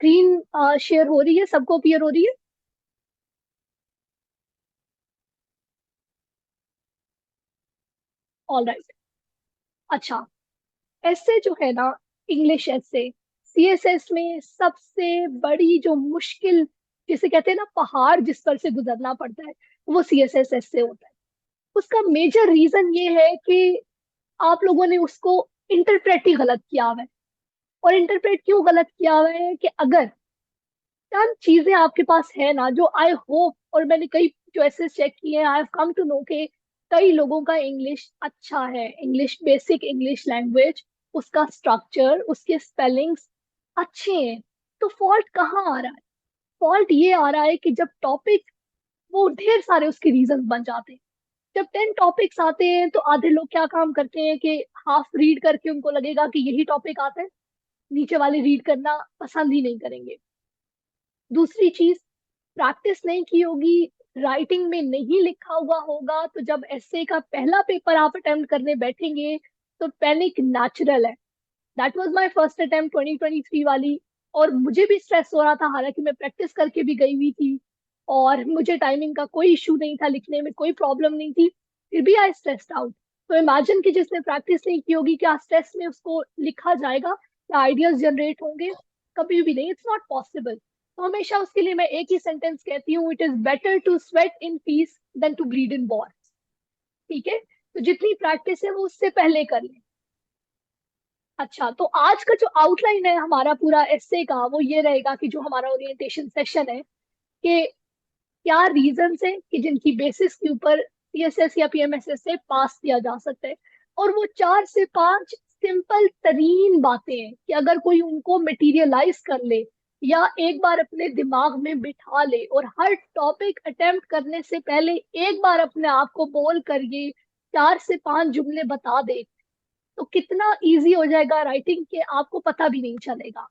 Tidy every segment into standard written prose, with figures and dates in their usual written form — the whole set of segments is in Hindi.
स्क्रीन शेयर हो रही है, सबको अपीयर हो रही है? All right. अच्छा, ऐसे जो है ना, इंग्लिश ऐसे सीएसएस में सबसे बड़ी जो मुश्किल, जिसे कहते हैं ना पहाड़ जिस पर से गुजरना पड़ता है, वो सीएसएस ऐसे होता है। उसका मेजर रीजन ये है कि आप लोगों ने उसको इंटरप्रेट ही गलत किया हुआ है। और इंटरप्रेट क्यों गलत किया हुआ है कि अगर चंद चीजें आपके पास है ना, जो आई होप, और मैंने कई जो ऐसे चेक किए हैं, I have come to know के कई लोगों का इंग्लिश अच्छा है, इंग्लिश बेसिक इंग्लिश लैंग्वेज, उसका स्ट्रक्चर, उसके स्पेलिंग्स अच्छे हैं। तो फॉल्ट कहाँ आ रहा है? फॉल्ट ये आ रहा है कि जब टॉपिक, वो ढेर सारे उसके रीजन बन जाते हैं। जब 10 टॉपिक्स आते हैं तो आधे लोग क्या काम करते हैं कि हाफ रीड करके उनको लगेगा कि यही टॉपिक आता है, नीचे वाले रीड करना पसंद ही नहीं करेंगे। दूसरी चीज, प्रैक्टिस नहीं की होगी, राइटिंग में नहीं लिखा हुआ होगा, तो जब एसए का पहला पेपर आप अटेम्प्ट करने बैठेंगे तो पैनिक नेचुरल है। That was my first attempt 2023 वाली। और मुझे भी स्ट्रेस हो रहा था, हालांकि मैं प्रैक्टिस करके भी गई हुई थी और मुझे टाइमिंग का कोई इशू नहीं था, लिखने में कोई प्रॉब्लम नहीं थी, फिर भी आई स्ट्रेस्ड आउट। तो इमेजिन कि जिसने प्रैक्टिस नहीं की होगी, क्या स्ट्रेस में उसको लिखा जाएगा, क्या आइडियाज जनरेट होंगे? कभी भी नहीं, इट्स नॉट पॉसिबल। तो हमेशा उसके लिए मैं एक ही सेंटेंस कहती हूँ, it is better to sweat in peace than to bleed in war. ठीक है, तो जितनी प्रैक्टिस है वो उससे पहले कर ले। अच्छा, तो आज का जो आउटलाइन है हमारा पूरा एस्से का, वो ये रहेगा कि जो हमारा ओरिएंटेशन सेशन है, कि क्या रीजंस है कि जिनकी बेसिस के ऊपर सीएसएस या पीएमएसएस से पास किया जा सकता है। और वो 4 से 5 सिंपल तरीन बातें हैं कि अगर कोई उनको मटेरियलाइज कर ले या एक बार अपने दिमाग में बिठा ले और हर टॉपिक अटेम्प्ट करने से पहले एक बार अपने आप को बोल कर ये 4 से 5 जुमले बता दे, तो कितना इजी हो जाएगा राइटिंग के, आपको पता भी नहीं चलेगा।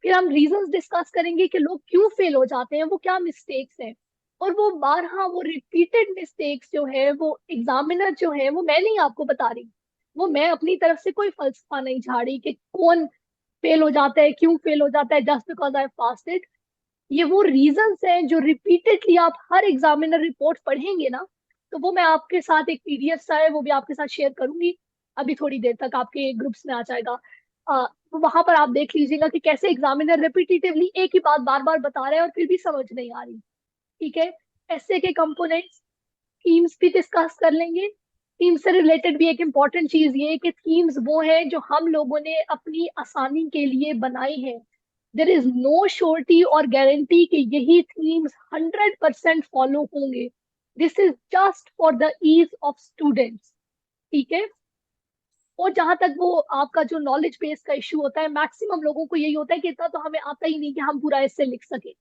फिर हम रीजंस डिस्कस करेंगे कि लोग क्यों फेल हो जाते हैं, वो क्या मिस्टेक्स हैं। और वो बारहा, वो रिपीटेड मिस्टेक्स जो है, वो एग्जामिनर जो है, वो मैं नहीं आपको बता रही, वो मैं अपनी तरफ से कोई फलसफा नहीं झाड़ी कि कौन फेल हो जाता है, क्यों फेल हो जाता है, just because I pass it. ये वो रीजंस हैं जो रिपीटेडली आप हर एग्जामिनर रिपोर्ट पढ़ेंगे ना, तो वो मैं आपके साथ एक पीडीएफ सा है, वो भी आपके साथ शेयर करूंगी, अभी थोड़ी देर तक आपके ग्रुप्स में आ जाएगा। तो वहां पर आप देख लीजिएगा कि कैसे एग्जामिनर रिपीटेटिवली एक ही बात बार बार बता रहे हैं और फिर भी समझ नहीं आ रही। ठीक है, ऐसे के कंपोनेंट्स, थीम्स भी डिस्कस कर लेंगे। थीम से रिलेटेड भी एक इम्पॉर्टेंट चीज ये है कि थीम्स वो है जो हम लोगों ने अपनी आसानी के लिए बनाई है। देर इज नो श्योरिटी और गारंटी कि यही थीम्स 100% फॉलो होंगे। This is just for the ease of students. ठीक है। और जहां तक वो आपका जो नॉलेज बेस का इशू होता है, मैक्सिमम लोगों को यही होता है कि इतना तो हमें आता ही नहीं कि हम पूरा ऐसे लिख सके,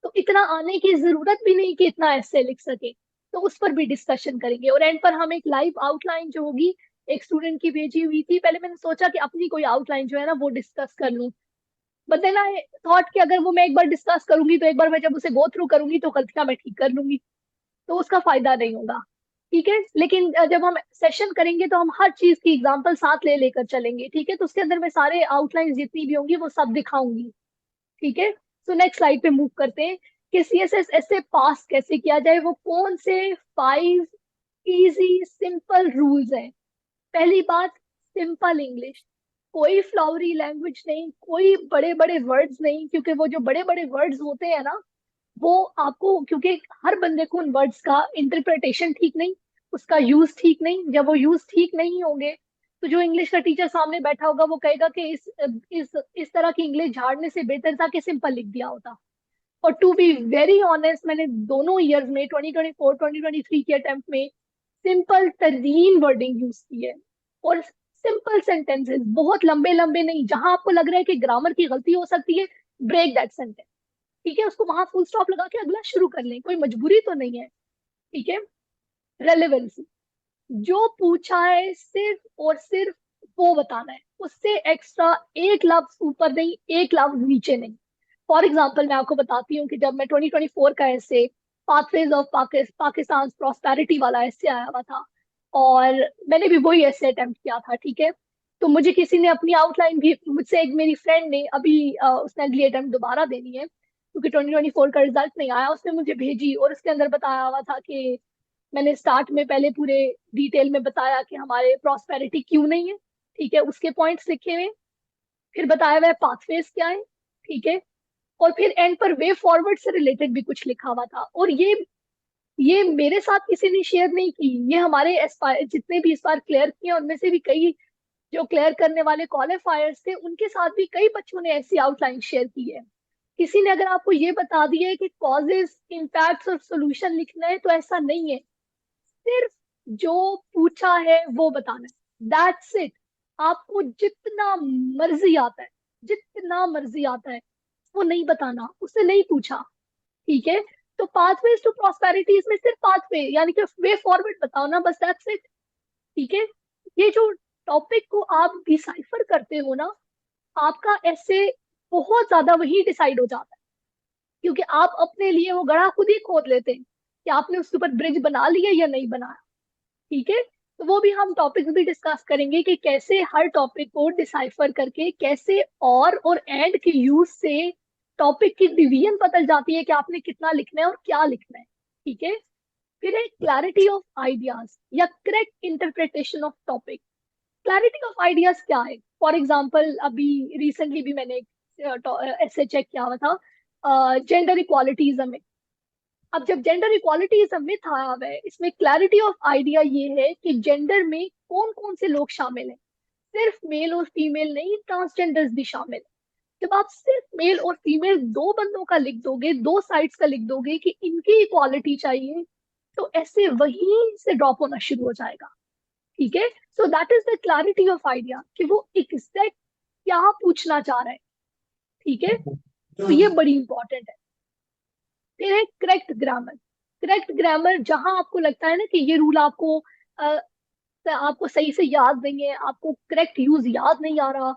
तो इतना आने की जरूरत भी नहीं कि इतना ऐसे लिख सके। तो उस पर भी डिस्कशन करेंगे और एंड पर हम एक लाइव आउटलाइन जो होगी, एक स्टूडेंट की भेजी हुई थी, पहले मैंने सोचा कि अपनी कोई आउटलाइन जो है ना वो डिस्कस कर लूं, बट देन आई थॉट कि अगर वो मैं एक बार डिस्कस करूंगी तो एक बार मैं जब उसे गो थ्रू करूंगी तो गलतियां मैं ठीक कर लूंगी, तो उसका फायदा नहीं होगा। ठीक है, लेकिन जब हम सेशन करेंगे तो हम हर चीज की एग्जांपल साथ ले लेकर चलेंगे। ठीक है, तो उसके अंदर मैं सारे आउटलाइन जितनी भी होंगी वो सब दिखाऊंगी। ठीक है, तो नेक्स्ट स्लाइड पे मूव करते हैं कि सीएसएस ऐसे पास कैसे किया जाए, वो कौन से 5 इजी सिंपल रूल्स हैं। पहली बात, सिंपल इंग्लिश, कोई फ्लावरी लैंग्वेज नहीं, कोई बड़े बड़े वर्ड्स नहीं, क्योंकि वो जो बड़े बड़े वर्ड्स होते हैं ना, वो आपको, क्योंकि हर बंदे को उन वर्ड्स का इंटरप्रिटेशन ठीक नहीं, उसका यूज ठीक नहीं, जब वो यूज ठीक नहीं होंगे तो जो इंग्लिश का टीचर सामने बैठा होगा वो कहेगा कि इस तरह की इंग्लिश झाड़ने से बेहतर था कि सिंपल लिख दिया होता। और टू बी वेरी ऑनेस्ट, मैंने दोनों ईयर्स में 2024 2023 के अटेम्प्ट में सिंपल तरीन वर्डिंग यूज की है। और सिंपल सेंटेंसेस, बहुत लंबे लंबे नहीं, जहां आपको लग रहा है कि ग्रामर की गलती हो सकती है, ब्रेक दैट सेंटेंस। ठीक है, उसको वहां फुल स्टॉप लगा के अगला शुरू कर लें, कोई मजबूरी तो नहीं है। ठीक है, रेलेवेंसी, जो पूछा है सिर्फ और सिर्फ वो बताना है, उससे एक्स्ट्रा एक लफ्ज ऊपर नहीं, एक लफ्ज नीचे नहीं। फॉर एग्जाम्पल मैं आपको बताती हूँ कि जब मैं 2024 का ऐसे पाथवेज ऑफ पाकिस्तान प्रॉस्पेरिटी वाला ऐसे आया हुआ था, और मैंने भी वही ऐसे अटेम्प्ट किया था। ठीक है, तो मुझे किसी ने अपनी आउटलाइन भी, मुझसे एक मेरी फ्रेंड ने अभी उसने अगली अटेम्प्ट दोबारा देनी है क्योंकि 2024 का रिजल्ट नहीं आया, उसने मुझे भेजी और उसके अंदर बताया हुआ था कि मैंने स्टार्ट में पहले पूरे डिटेल में बताया कि हमारे प्रॉस्पेरिटी क्यों नहीं है, ठीक है, उसके पॉइंट्स लिखे हुए, फिर बताया हुआ है पाथवेज क्या है, ठीक है, और फिर एंड पर वे फॉरवर्ड से रिलेटेड भी कुछ लिखा हुआ था। और ये मेरे साथ किसी ने शेयर नहीं की, ये हमारे जितने भी इस बार क्लियर किए उनमें से भी कई जो क्लियर करने वाले क्वालिफायर्स थे उनके साथ भी कई बच्चों ने ऐसी आउटलाइन शेयर की है। किसी ने अगर आपको ये बता दिया है कि कॉजेस, इम्पैक्ट्स और सोल्यूशन लिखना है, तो ऐसा नहीं है, सिर्फ जो पूछा है वो बताना है, दैट्स इट। आपको जितना मर्जी आता है, जितना मर्जी आता है, वो नहीं बताना, उससे नहीं पूछा, ठीक है। तो पाथवेज टू प्रॉस्पेरिटी, इसमें सिर्फ पाथवे यानी कि वे फॉरवर्ड बताओ ना, बस दैट्स इट, ठीक है। ये जो टॉपिक को आप डिसाइफर करते हो ना, आपका ऐसे बहुत ज्यादा वही डिसाइड हो जाता है, क्योंकि आप अपने लिए वो गड्ढा खुद ही खोद लेते हैं कि आपने उसके ऊपर ब्रिज बना लिया या नहीं बनाया, ठीक है। तो वो भी हम टॉपिक भी डिस्कस करेंगे कि कैसे हर टॉपिक को डिसाइफर करके कैसे और एंड के यूज से टॉपिक की डिवीजन बदल जाती है कि आपने कितना लिखना है और क्या लिखना है, ठीक है। फिर है क्लैरिटी ऑफ आइडियाज या correct interpretation of topic. Clarity of ideas क्या है? फॉर एग्जाम्पल अभी रिसेंटली भी मैंने ऐसे चेक किया हुआ था जेंडर इक्वालिटीज में। अब जब gender equality is a myth आया हुआ है, इसमें क्लैरिटी ऑफ आइडिया ये है कि जेंडर में कौन कौन से लोग शामिल हैं, सिर्फ मेल और फीमेल नहीं, ट्रांसजेंडर्स भी शामिल हैं। जब आप सिर्फ मेल और फीमेल दो बंदों का लिख दोगे, दो साइड्स का लिख दोगे कि इनकी इक्वालिटी चाहिए, तो ऐसे वहीं से ड्रॉप होना शुरू हो जाएगा, ठीक है। So that is the clarity of idea कि वो एग्जैक्ट क्या पूछना चाह रहा है, ठीक है। तो ये बड़ी इंपॉर्टेंट है। फिर है करेक्ट ग्रामर। करेक्ट ग्रामर, जहां आपको लगता है ना कि ये रूल आपको सही से याद नहीं है, आपको करेक्ट यूज याद नहीं आ रहा,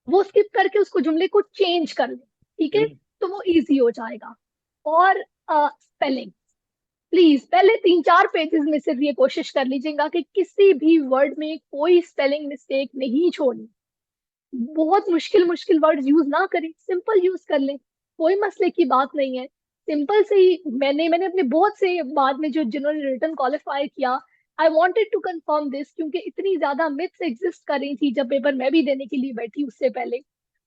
वो स्किप करके उसको जुमले को चेंज कर ले, ठीक है, तो वो इजी हो जाएगा। और स्पेलिंग, प्लीज पहले 3-4 पेजेस में सिर्फ ये कोशिश कर लीजिएगा कि किसी भी वर्ड में कोई स्पेलिंग मिस्टेक नहीं छोड़नी। बहुत मुश्किल मुश्किल वर्ड्स यूज ना करें, सिंपल यूज कर लें, कोई मसले की बात नहीं है। सिंपल से ही मैंने अपने बहुत से बाद में जो जिन्होंने रिटर्न क्वालिफाई किया, I wanted to confirm this, क्योंकि इतनी ज्यादा मिथ्स एग्जिस्ट कर रही थी जब पेपर मैं भी देने के लिए बैठी उससे पहले।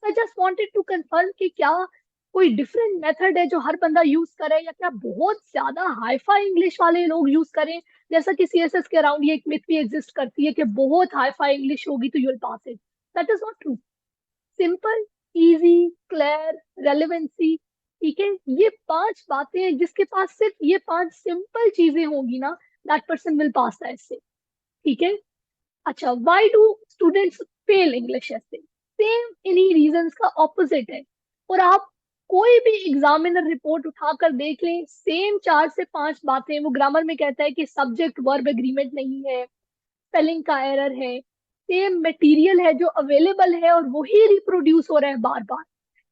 I just wanted to confirm कि क्या कोई डिफरेंट मेथड है जो हर बंदा यूज करे, या क्या बहुत ज्यादा हाईफाई इंग्लिश वाले लोग यूज करें, जैसा कि सीएसएस के अराउंड ये एक मिथ भी एग्जिस्ट करती है कि बहुत हाईफाई इंग्लिश होगी तो you will pass it. That is not true. Simple, easy, clear, relevancy, ठीक है, ये 5 बातें हैं, जिसके पास सिर्फ ये 5 सिंपल चीजें होंगी ना, that person will pass the essay, ठीक है। अच्छा, why do students fail English ऐसे? सेम इन्हीं रीजंस का ऑपोजिट है। और आप कोई भी एग्जामिनर रिपोर्ट उठाकर देख लें, सेम 4 से 5 बातें। वो ग्रामर में कहता है कि सब्जेक्ट वर्ब एग्रीमेंट नहीं है, स्पेलिंग का एरर है, सेम मटेरियल है जो अवेलेबल है और वही रिप्रोड्यूस हो रहा है बार बार।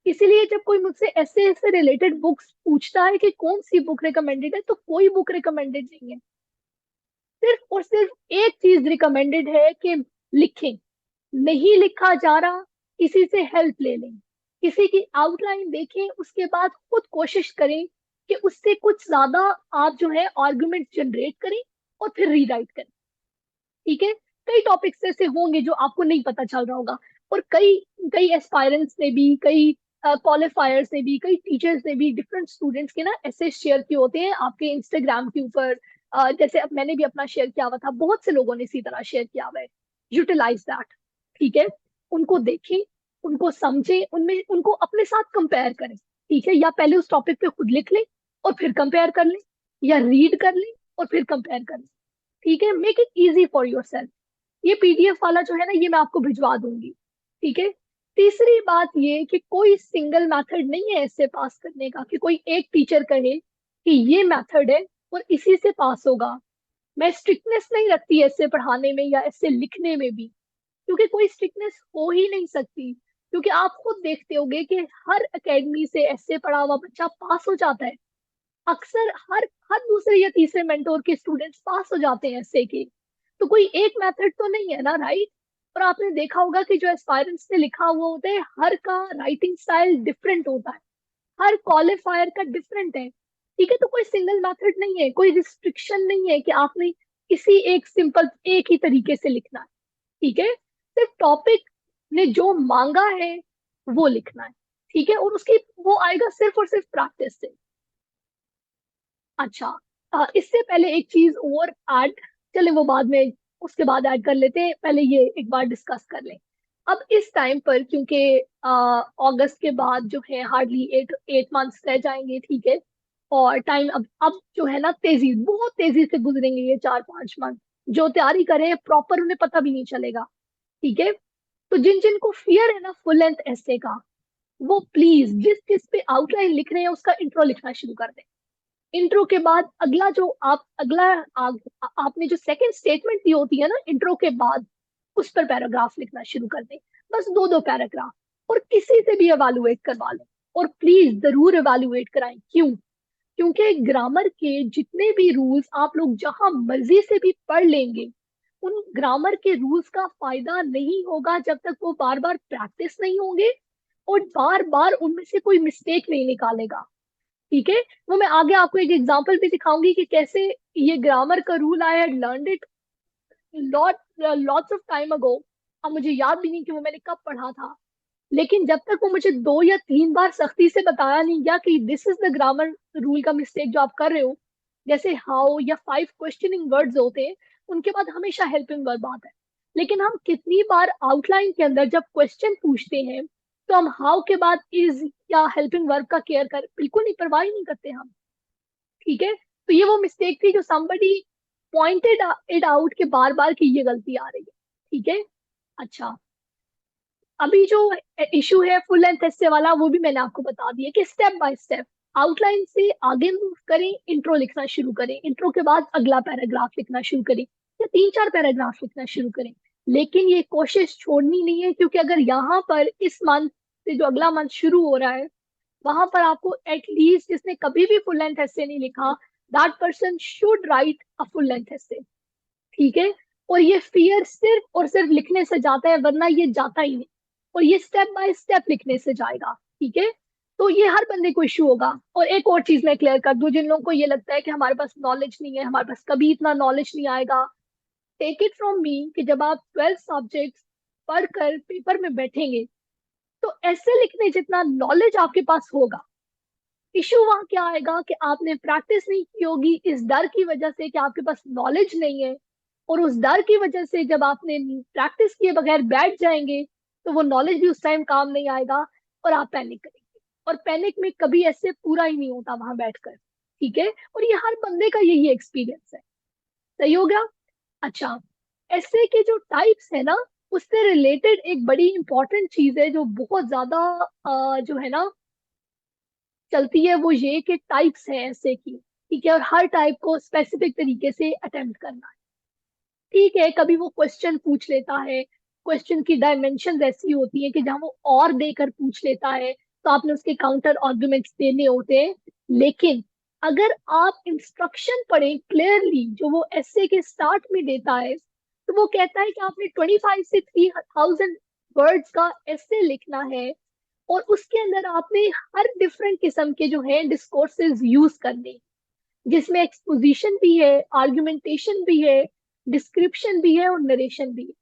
इसीलिए जब कोई मुझसे ऐसे ऐसे रिलेटेड बुक्स पूछता है कि कौन सी बुक रिकमेंडेड है, तो कोई बुक रिकमेंडेड नहीं है, सिर्फ और सिर्फ एक चीज रिकमेंडेड है कि लिखें। नहीं लिखा जा रहा, किसी से हेल्प ले लें, किसी की आउटलाइन देखें, उसके बाद खुद कोशिश करें कि उससे कुछ ज्यादा आप जो है आर्गुमेंट जनरेट करें और फिर रीराइट करें, ठीक है। कई टॉपिक्स ऐसे होंगे जो आपको नहीं पता चल रहा होगा, और कई कई एस्पायरेंट्स ने भी, कई क्वालिफायर्स ने भी, कई टीचर्स ने भी डिफरेंट स्टूडेंट्स के ना ऐसे शेयर किए होते हैं आपके इंस्टाग्राम के ऊपर। जैसे अब मैंने भी अपना शेयर किया हुआ था, बहुत से लोगों ने इसी तरह शेयर किया हुआ है। यूटिलाइज दैट, ठीक है। उनको देखें, उनको समझें, उनमें उनको अपने साथ कंपेयर करें, ठीक है, या पहले उस टॉपिक पे खुद लिख लें और फिर कंपेयर कर लें, या रीड कर लें और फिर कंपेयर कर लें, ठीक है। Make it easy for your self. ये पीडीएफ वाला जो है ना, ये मैं आपको भिजवा दूंगी, ठीक है। तीसरी बात ये कि कोई सिंगल मेथड नहीं है ऐसे पास करने का कि कोई एक टीचर कहे कि ये मेथड है और इसी से पास होगा। मैं स्ट्रिक्टनेस नहीं रखती ऐसे पढ़ाने में या ऐसे लिखने में भी, क्योंकि कोई स्ट्रिक्टनेस हो ही नहीं सकती, क्योंकि आप खुद देखते होगे कि हर एकेडमी से ऐसे पढ़ा हुआ बच्चा पास हो जाता है। अक्सर हर हर दूसरे या तीसरे मेंटोर के स्टूडेंट्स पास हो जाते हैं ऐसे के। तो कोई एक मेथड तो नहीं है ना, राइट? और आपने देखा होगा कि जो एस्पायरेंट्स ने लिखा हुआ होता है, हर का राइटिंग स्टाइल डिफरेंट होता है, हर क्वालिफायर का डिफरेंट है। ठीक है, तो कोई सिंगल मेथड नहीं है, कोई रिस्ट्रिक्शन नहीं है कि आपने किसी एक सिंपल एक ही तरीके से लिखना है। ठीक है, सिर्फ टॉपिक ने जो मांगा है वो लिखना है। ठीक है, और उसकी वो आएगा सिर्फ और सिर्फ प्रैक्टिस से। अच्छा, इससे पहले एक चीज और ऐड, चले वो बाद में, उसके बाद ऐड कर लेते हैं, पहले ये एक बार डिस्कस कर लें। अब इस टाइम पर क्योंकि अगस्त के बाद जो है हार्डली 8 मंथ्स रह जाएंगे। ठीक है, और टाइम अब जो है ना तेजी, बहुत तेजी से गुजरेंगे ये 4-5 मंथ। जो तैयारी करें प्रॉपर उन्हें पता भी नहीं चलेगा। ठीक है, तो जिन जिन को फियर है ना फुल लेंथ एस्से का, वो प्लीज जिस जिस पे आउटलाइन लिख रहे हैं उसका इंट्रो लिखना शुरू कर दें। इंट्रो के बाद अगला जो आप अगला आपने जो सेकंड स्टेटमेंट दी होती है ना इंट्रो के बाद, उस पर पैराग्राफ लिखना शुरू कर दें। बस 2-2 पैराग्राफ, और किसी से भी एवेलुएट करवा लें। और प्लीज जरूर एवेलुएट कराएं। क्यों? क्योंकि ग्रामर के जितने भी रूल्स आप लोग जहां मर्जी से भी पढ़ लेंगे, उन ग्रामर के रूल्स का फायदा नहीं होगा जब तक वो बार बार प्रैक्टिस नहीं होंगे और बार बार उनमें से कोई मिस्टेक नहीं निकालेगा। ठीक है, वो मैं आगे आपको एक एग्जांपल भी दिखाऊंगी कि कैसे ये ग्रामर का rule I had learned it lot lots of time ago. अब मुझे याद भी नहीं कि वो मैंने कब पढ़ा था, लेकिन जब तक वो मुझे 2 या 3 बार सख्ती से बताया नहीं गया कि this is the grammar rule का मिस्टेक जो आप कर रहे हो, जैसे हाउ या 5 क्वेश्चनिंग वर्ड्स होते हैं, उनके बाद हमेशा हेल्पिंग वर्ब आता है। लेकिन हम कितनी बार आउटलाइन के अंदर जब क्वेश्चन पूछते हैं, तो हम हाउ के बाद इज या हेल्पिंग वर्ब का केयर कर बिल्कुल नहीं, परवाह ही नहीं करते हम। ठीक है, तो ये वो मिस्टेक थी जो somebody पॉइंटेड इट आउट के बार बार की ये गलती आ रही है। ठीक है, अच्छा, अभी जो इशू है फुल लेंथ एस्से वाला, वो भी मैंने आपको बता दिया कि स्टेप बाय स्टेप आउटलाइन से आगे मूव करें, इंट्रो लिखना शुरू करें, इंट्रो के बाद अगला पैराग्राफ लिखना शुरू करें, या 3-4 पैराग्राफ लिखना शुरू करें। लेकिन ये कोशिश छोड़नी नहीं है, क्योंकि अगर यहाँ पर इस मंथ से जो अगला मंथ शुरू हो रहा है, वहां पर आपको एटलीस्ट, जिसने कभी भी फुल लेंथ एस्से नहीं लिखा, that person should write a full length essay. ठीक है, और ये फियर सिर्फ और सिर्फ लिखने से जाता है, वरना ये जाता ही नहीं। और ये स्टेप बाय स्टेप लिखने से जाएगा। ठीक है, तो ये हर बंदे को इश्यू होगा। और एक और चीज मैं क्लियर कर दूं, जिन लोगों को ये लगता है कि हमारे पास नॉलेज नहीं है, हमारे पास कभी इतना नॉलेज नहीं आएगा, टेक इट फ्रॉम मी कि जब आप 12 सब्जेक्ट्स पढ़कर पेपर में बैठेंगे, तो ऐसे लिखने जितना नॉलेज आपके पास होगा, इशू वहां क्या आएगा कि आपने प्रैक्टिस नहीं की होगी इस डर की वजह से कि आपके पास नॉलेज नहीं है। और उस डर की वजह से जब आपने प्रैक्टिस किए बगैर बैठ जाएंगे, तो वो नॉलेज भी उस टाइम काम नहीं आएगा, और आप पैनिक करेंगे। और पैनिक में कभी ऐसे पूरा ही नहीं होता वहां बैठकर। ठीक है, और ये हर बंदे का यही एक्सपीरियंस है। सही हो गया? अच्छा, ऐसे के जो टाइप्स है ना, उससे रिलेटेड एक बड़ी इंपॉर्टेंट चीज है जो बहुत ज्यादा जो है ना चलती है, वो ये कि टाइप्स हैं ऐसे की। ठीक है, और हर टाइप को स्पेसिफिक तरीके से अटेम्प्ट करना है। ठीक है, कभी वो क्वेश्चन पूछ लेता है, क्वेश्चन की डायमेंशन ऐसी होती है कि जहां वो और देकर पूछ लेता है, तो आपने उसके काउंटर आर्गुमेंट्स देने होते हैं। लेकिन अगर आप इंस्ट्रक्शन पढ़ें क्लियरली, जो वो एस्से के स्टार्ट में देता है, तो वो कहता है कि आपने 25 से 3000 वर्ड्स का एस्से लिखना है, और उसके अंदर आपने हर डिफरेंट किस्म के जो है डिस्कोर्सेज यूज करने, जिसमें एक्सपोजिशन भी है, आर्गुमेंटेशन भी है, डिस्क्रिप्शन भी है, और नरेशन भी है।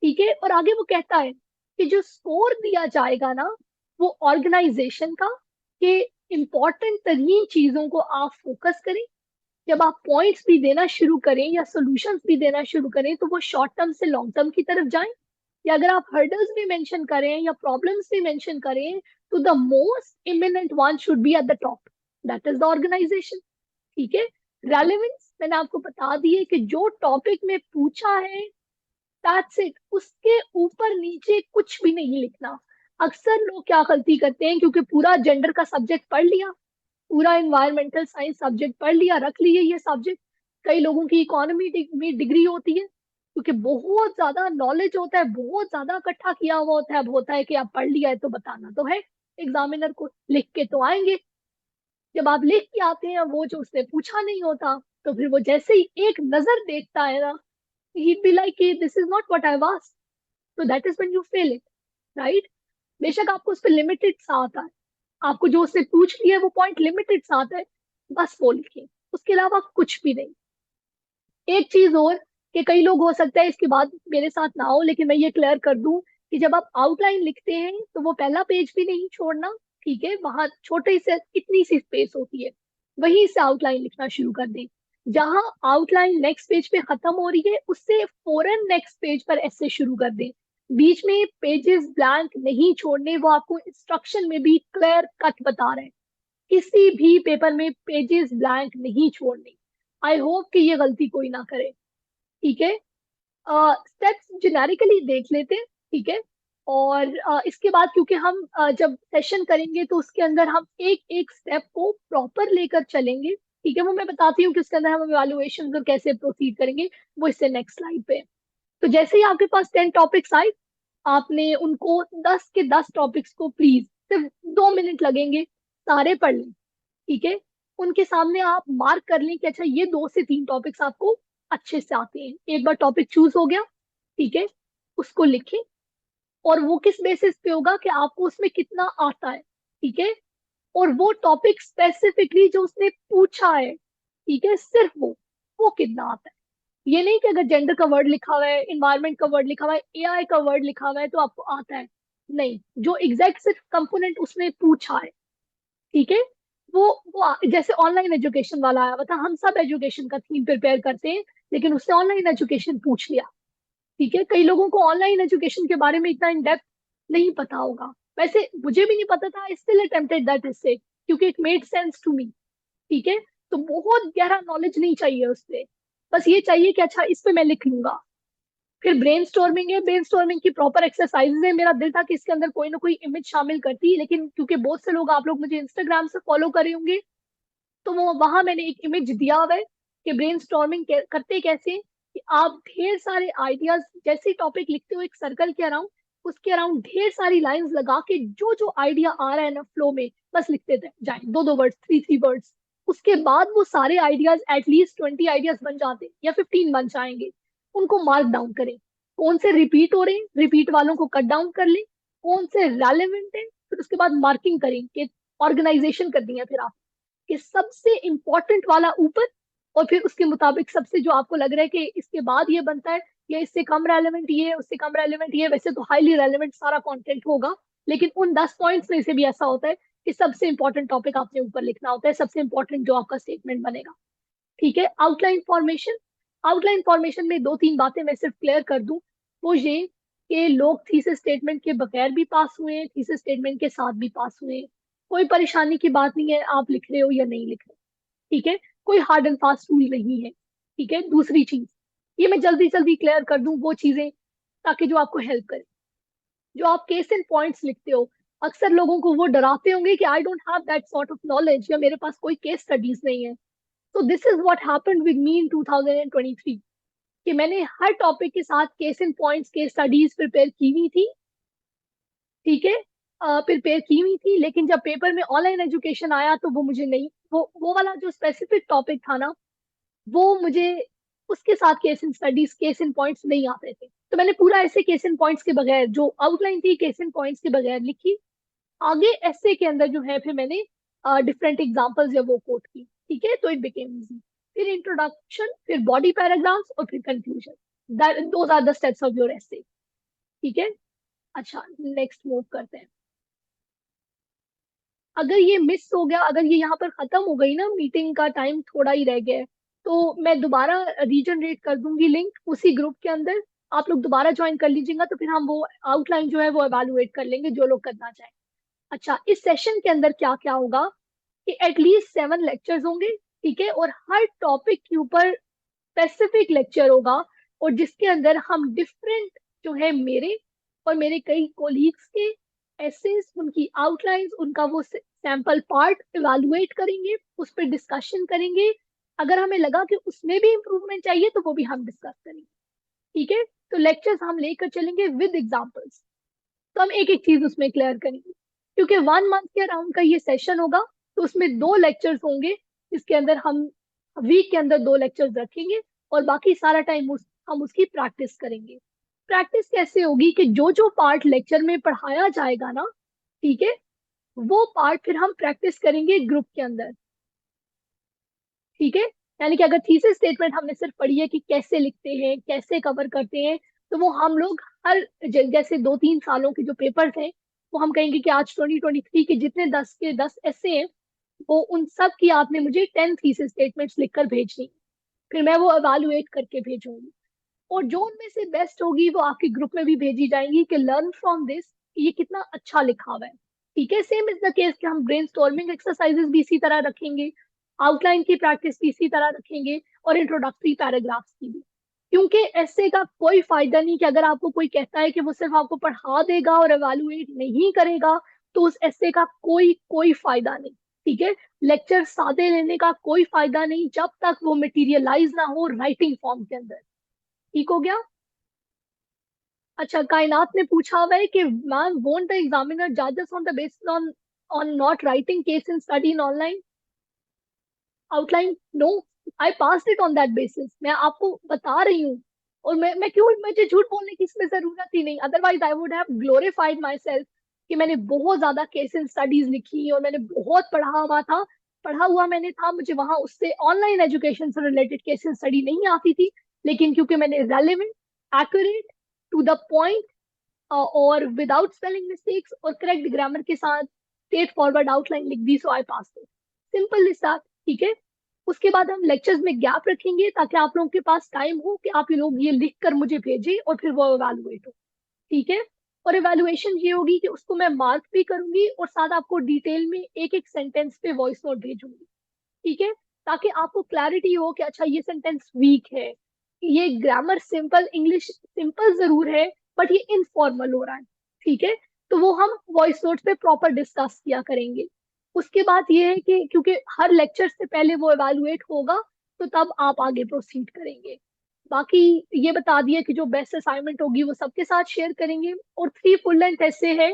ठीक है, और आगे वो कहता है कि जो स्कोर दिया जाएगा ना, वो ऑर्गेनाइजेशन का, कि इंपॉर्टेंट तरीन चीजों को आप फोकस करें। जब आप पॉइंट्स भी देना शुरू करें या सॉल्यूशंस भी देना शुरू करें, तो वो शॉर्ट टर्म से लॉन्ग टर्म की तरफ जाएं। या अगर आप हर्डल्स भी मेंशन करें या प्रॉब्लम्स भी मेंशन करें, तो the most eminent one should be at the top, that is the organisation. ठीक है, रेलेवेंस मैंने आपको बता दी है कि जो टॉपिक में पूछा है, दैट्स इट, उसके ऊपर नीचे कुछ भी नहीं लिखना। अक्सर लोग क्या गलती करते हैं, क्योंकि पूरा जेंडर का सब्जेक्ट पढ़ लिया, पूरा इन्वायरमेंटल साइंस सब्जेक्ट पढ़ लिया, रख लिए ये सब्जेक्ट, कई लोगों की इकोनॉमी में डिग्री होती है, क्योंकि बहुत ज्यादा नॉलेज होता है, बहुत ज्यादा इकट्ठा किया हुआ होता है। अब होता है कि आप पढ़ लिया है तो बताना तो है एग्जामिनर को, लिख के तो आएंगे। जब आप लिख के आते हैं वो जो उसने पूछा नहीं होता, तो फिर वो जैसे ही एक नजर देखता है ना, he'd be like, this is not what I want. तो that is when you fail it, right? बेशक आपको उस पर लिमिटेड सा आता है, आपको जो उससे पूछ लिया है वो पॉइंट लिमिटेड सा आता है, बस वो लिखिए, उसके अलावा कुछ भी नहीं। एक चीज और, कि कई लोग हो सकता है इसके बाद मेरे साथ ना हो, लेकिन मैं ये क्लियर कर दूं कि जब आप आउटलाइन लिखते हैं तो वो पहला पेज भी नहीं छोड़ना, ठीक है? वहां छोटे से इतनी सी स्पेस होती है, वहीं से आउटलाइन लिखना शुरू कर दें। जहां आउटलाइन नेक्स्ट पेज पे खत्म हो रही है उससे फौरन नेक्स्ट पेज पर ऐसे शुरू कर दें। बीच में पेजेस ब्लैंक नहीं छोड़ने, वो आपको इंस्ट्रक्शन में भी क्लियर कट बता रहे हैं, किसी भी पेपर में पेजेस ब्लैंक नहीं छोड़ने। आई होप कि ये गलती कोई ना करे, ठीक है? स्टेप्स जेनेरिकली देख लेते हैं, ठीक है? और इसके बाद क्योंकि हम जब सेशन करेंगे तो उसके अंदर हम एक एक स्टेप को प्रॉपर लेकर चलेंगे, ठीक है? वो मैं बताती हूँ कि उसके अंदर हम इवैल्यूएशन और कैसे प्रोसीड करेंगे, वो इससे नेक्स्ट स्लाइड पे है। तो जैसे ही आपके पास 10 टॉपिक्स आए, आपने उनको 10 के 10 टॉपिक्स को प्लीज सिर्फ 2 मिनट लगेंगे, सारे पढ़ लें, ठीक है? उनके सामने आप मार्क कर लें कि अच्छा ये 2 से 3 टॉपिक्स आपको अच्छे से आते हैं। एक बार टॉपिक चूज हो गया, ठीक है, उसको लिखें, और वो किस बेसिस पे होगा कि आपको उसमें कितना आता है, ठीक है? और वो टॉपिक स्पेसिफिकली जो उसने पूछा है, ठीक है, सिर्फ वो कितना आता है। ये नहीं कि अगर जेंडर का वर्ड लिखा हुआ है, इन्वायरमेंट का वर्ड लिखा हुआ है, एआई का वर्ड लिखा हुआ है तो आपको आता है, नहीं। जो एग्जैक्ट सिर्फ कंपोनेंट उसने पूछा है, ठीक है, जैसे ऑनलाइन एजुकेशन वाला आया हुआ था, हम सब एजुकेशन का थीम प्रिपेयर करते हैं, लेकिन उससे ऑनलाइन एजुकेशन पूछ लिया, ठीक है? कई लोगों को ऑनलाइन एजुकेशन के बारे में इतना इन डेप्थ नहीं पता होगा, वैसे मुझे भी नहीं पता था, I still attempted that essay क्योंकि it made sense to me, ठीक है? तो बहुत गहरा नॉलेज नहीं चाहिए उससे, बस ये चाहिए कि अच्छा इस पे मैं लिख लूंगा। फिर ब्रेनस्टॉर्मिंग है, ब्रेनस्टॉर्मिंग की प्रॉपर एक्सरसाइजेज है। मेरा दिल था कि इसके अंदर कोई ना कोई इमेज शामिल करती, लेकिन क्योंकि बहुत से लोग, आप लोग मुझे इंस्टाग्राम से फॉलो करे होंगे, तो वो वहां मैंने एक इमेज दिया हुआ है कि ब्रेनस्टॉर्मिंग करते कैसे हैं, कि आप ढेर सारे आइडियाज, जैसे टॉपिक लिखते हो एक सर्कल के अराउंड, उसके अराउंड ढेर सारी लाइंस लगा के जो जो आइडिया आ रहा है ना फ्लो में, बस लिखते जाए, 2 2 वर्ड्स, 3 3 वर्ड्स। उसके बाद वो सारे आइडियाज, एटलीस्ट 20 आइडियाज बन जाते हैं या 15 बन जाएंगे, उनको मार्क डाउन करें, कौन से रिपीट हो रहे हैं, रिपीट वालों को कट डाउन कर लें, कौन से रेलेवेंट है, फिर उसके बाद मार्किंग करें कि ऑर्गेनाइजेशन कर दी है फिर आप, कि सबसे इंपॉर्टेंट वाला ऊपर, और फिर उसके मुताबिक सबसे जो आपको लग रहा है कि इसके बाद ये बनता है, या इससे कम रेलेवेंट ये, उससे कम रेलेवेंट ये, वैसे तो हाईली रेलेवेंट सारा कंटेंट होगा, लेकिन उन 10 पॉइंट्स में से भी ऐसा होता है कि सबसे इंपॉर्टेंट टॉपिक आपने ऊपर लिखना होता है, सबसे इंपॉर्टेंट जो आपका स्टेटमेंट बनेगा, ठीक है? आउटलाइन फॉर्मेशन, आउटलाइन फॉर्मेशन में 2 3 बातें मैं सिर्फ क्लियर कर दूं, वो ये कि लोग थीसिस स्टेटमेंट के बगैर भी पास हुए हैं, थीसिस स्टेटमेंट के साथ भी पास हुए हैं, कोई परेशानी की बात नहीं है, आप लिख रहे हो या नहीं लिख रहे, ठीक है? कोई हार्ड एंड फास्ट रूल नहीं है, ठीक है? दूसरी चीज, ये मैं जल्दी जल्दी क्लियर कर दूं वो चीजें, ताकि जो आपको हेल्प करे, जो आप केस इन पॉइंट्स लिखते हो, अक्सर लोगों को वो डराते होंगे कि I don't have that sort of knowledge, या मेरे पास कोई केस स्टडीज नहीं है। तो this is what happened with me in 2023, कि मैंने हर टॉपिक के साथ case in points, case studies prepare की हुई थी, ठीक है? प्रिपेयर की हुई थी, लेकिन जब पेपर में ऑनलाइन एजुकेशन आया तो वो मुझे नहीं, वो वाला जो स्पेसिफिक टॉपिक था ना, वो मुझे उसके साथ case in studies, case in points नहीं आते थे, तो मैंने पूरा ऐसे केस इन पॉइंट्स के बगैर, जो आउटलाइन थी केस इन पॉइंट्स के बगैर लिखी। आगे ऐसे के अंदर जो है फिर मैंने डिफरेंट एग्जांपल्स या वो कोट की, ठीक है? तो इट बिकेम इजी। फिर इंट्रोडक्शन, फिर बॉडी पैराग्राफ्स, और फिर conclusion, that those are the steps of your essay, ठीक है? अच्छा, नेक्स्ट मूव करते हैं। अगर ये मिस हो गया, अगर ये यहाँ पर खत्म हो गई ना, मीटिंग का टाइम थोड़ा ही रह गया है, तो मैं दोबारा रीजनरेट कर दूंगी लिंक उसी ग्रुप के अंदर, आप लोग दोबारा ज्वाइन कर लीजिएगा, तो फिर हम वो आउटलाइन जो है वो एवेलुएट कर लेंगे, जो लोग करना चाहें। अच्छा, इस सेशन के अंदर क्या क्या होगा, कि एटलीस्ट 7 लेक्चर्स होंगे, ठीक है? और हर टॉपिक के ऊपर स्पेसिफिक लेक्चर होगा, और जिसके अंदर हम डिफरेंट, जो है मेरे और मेरे कई कोलीग्स के एसेस, उनकी आउटलाइंस, उनका वो सैंपल पार्ट इवेलुएट करेंगे, उस पर डिस्कशन करेंगे। अगर हमें लगा कि उसमें भी इम्प्रूवमेंट चाहिए तो वो भी हम डिस्कस करेंगे, ठीक है? तो लेक्चर्स हम लेकर चलेंगे विद एग्जांपल्स, तो हम एक एक चीज उसमें क्लियर करेंगे, क्योंकि 1 मंथ के अराउंड का ये सेशन होगा, तो उसमें 2 लेक्चर्स होंगे, जिसके अंदर हम वीक के अंदर 2 लेक्चर्स रखेंगे, और बाकी सारा टाइम हम उसकी प्रैक्टिस करेंगे। प्रैक्टिस कैसे होगी कि जो जो पार्ट लेक्चर में पढ़ाया जाएगा ना, ठीक है, वो पार्ट फिर हम प्रैक्टिस करेंगे ग्रुप के अंदर। ठीक है, यानी कि अगर थीसिस स्टेटमेंट हमने सिर्फ पढ़ी है कि कैसे लिखते हैं, कैसे कवर करते हैं, तो वो हम लोग हर जैसे 2-3 सालों के जो पेपर्स हैं, वो हम कहेंगे कि आज 2023 के जितने 10 के 10 ऐसे हैं, वो उन सब की आपने मुझे 10 थीसिस स्टेटमेंट्स लिखकर भेजनी। फिर मैं वो एवेलुएट करके भेजूंगी, और जो उनमें से बेस्ट होगी वो आपके ग्रुप में भी भेजी जाएंगी कि लर्न फ्रॉम दिस, ये कितना अच्छा लिखा हुआ है। ठीक है, सेम इज द केस कि हम ब्रेनस्टॉर्मिंग एक्सरसाइजेस भी इसी तरह रखेंगे, आउटलाइन की प्रैक्टिस भी इसी तरह रखेंगे, और इंट्रोडक्टरी पैराग्राफ्स की भी। क्योंकि ऐसे का कोई फायदा नहीं कि अगर आपको कोई कहता है कि वो सिर्फ आपको पढ़ा देगा और एवेलुएट नहीं करेगा, तो उस ऐसे का कोई कोई फायदा नहीं। ठीक है, लेक्चर सादे लेने का कोई फायदा नहीं जब तक वो मटेरियलाइज ना हो राइटिंग फॉर्म के अंदर। ठीक हो गया। अच्छा, कायनात ने पूछा हुआ है कि मैम वोंट द एग्जामिनर जजेस on the basis on on not writing case in study in online outline? No, I pass it on that basis, मैं आपको बता रही हूँ। और मैं क्यों, मुझे झूठ बोलने की इसमें जरूरत ही नहीं, otherwise I would have glorified my self कि मैंने बहुत ज्यादा केस इन स्टडीज लिखी और मैंने बहुत पढ़ा हुआ मैंने था, मुझे वहां उससे ऑनलाइन एजुकेशन से रिलेटेड केस इन स्टडी नहीं आती थी। लेकिन क्योंकि मैंने relevant, accurate, to the point, और विदाउट स्पेलिंग मिस्टेक्स और करेक्ट ग्रामर के साथ स्ट्रेट फॉरवर्ड आउटलाइन लिख दी, so I pass it. Simple is that. ठीक है, उसके बाद हम लेक्चर्स में गैप रखेंगे ताकि आप लोगों के पास टाइम हो कि आप ये लोग ये लिख कर मुझे भेजें और फिर वो इवेलुएट हो। ठीक है, और इवेलुएशन ये होगी कि उसको मैं मार्क भी करूंगी और साथ आपको डिटेल में एक एक सेंटेंस पे वॉइस नोट भेजूंगी। ठीक है, ताकि आपको क्लैरिटी हो कि अच्छा ये सेंटेंस वीक है, ये ग्रामर सिंपल, इंग्लिश सिंपल जरूर है, बट ये इनफॉर्मल हो रहा है। ठीक है, तो वो हम वॉइस नोट पे प्रॉपर डिस्कस किया करेंगे। उसके बाद ये है कि क्योंकि हर लेक्चर से पहले वो एवेलुएट होगा, तो तब आप आगे प्रोसीड करेंगे। बाकी ये बता दिया कि जो बेस्ट असाइनमेंट होगी वो सबके साथ शेयर करेंगे। और 3 फुल लेंथ ऐसे है,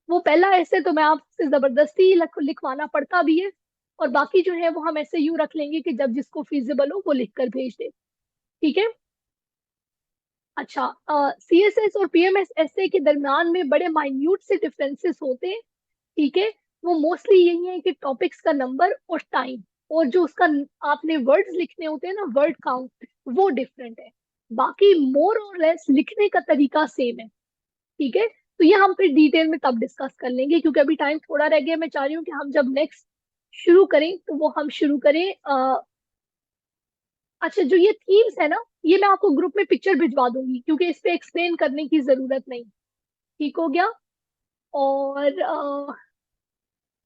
वो पहला ऐसे तो मैं आपसे जबरदस्ती लिखवाना पड़ता भी है, और बाकी जो है वो हम ऐसे यूं रख लेंगे कि जब जिसको फीजिबल हो वो लिख कर भेज दे। ठीक है। अच्छा, सीएसएस और पीएमएस ऐसे के दरम्यान में बड़े माइन्यूट से डिफरेंसेस होते हैं। ठीक है, वो मोस्टली यही है कि टॉपिक्स का नंबर और टाइम, और जो उसका आपने वर्ड्स लिखने होते हैं ना, वर्ड काउंट, वो डिफरेंट है। बाकी मोर और लेस लिखने का तरीका सेम है। ठीक है, तो ये हम फिर डिटेल में तब डिस्कस कर लेंगे, क्योंकि अभी टाइम थोड़ा रह गया। मैं चाह रही हूँ कि हम जब नेक्स्ट शुरू करें तो वो हम शुरू करें अच्छा, जो ये थीम्स है ना, ये मैं आपको ग्रुप में पिक्चर भिजवा दूंगी, क्योंकि इस पे एक्सप्लेन करने की जरूरत नहीं। ठीक हो गया। और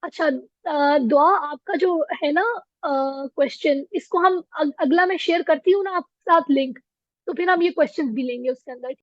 अच्छा, दुआ आपका जो है ना क्वेश्चन, इसको हम अगला मैं शेयर करती हूँ ना आपके साथ लिंक, तो फिर हम ये क्वेश्चंस भी लेंगे उसके अंदर।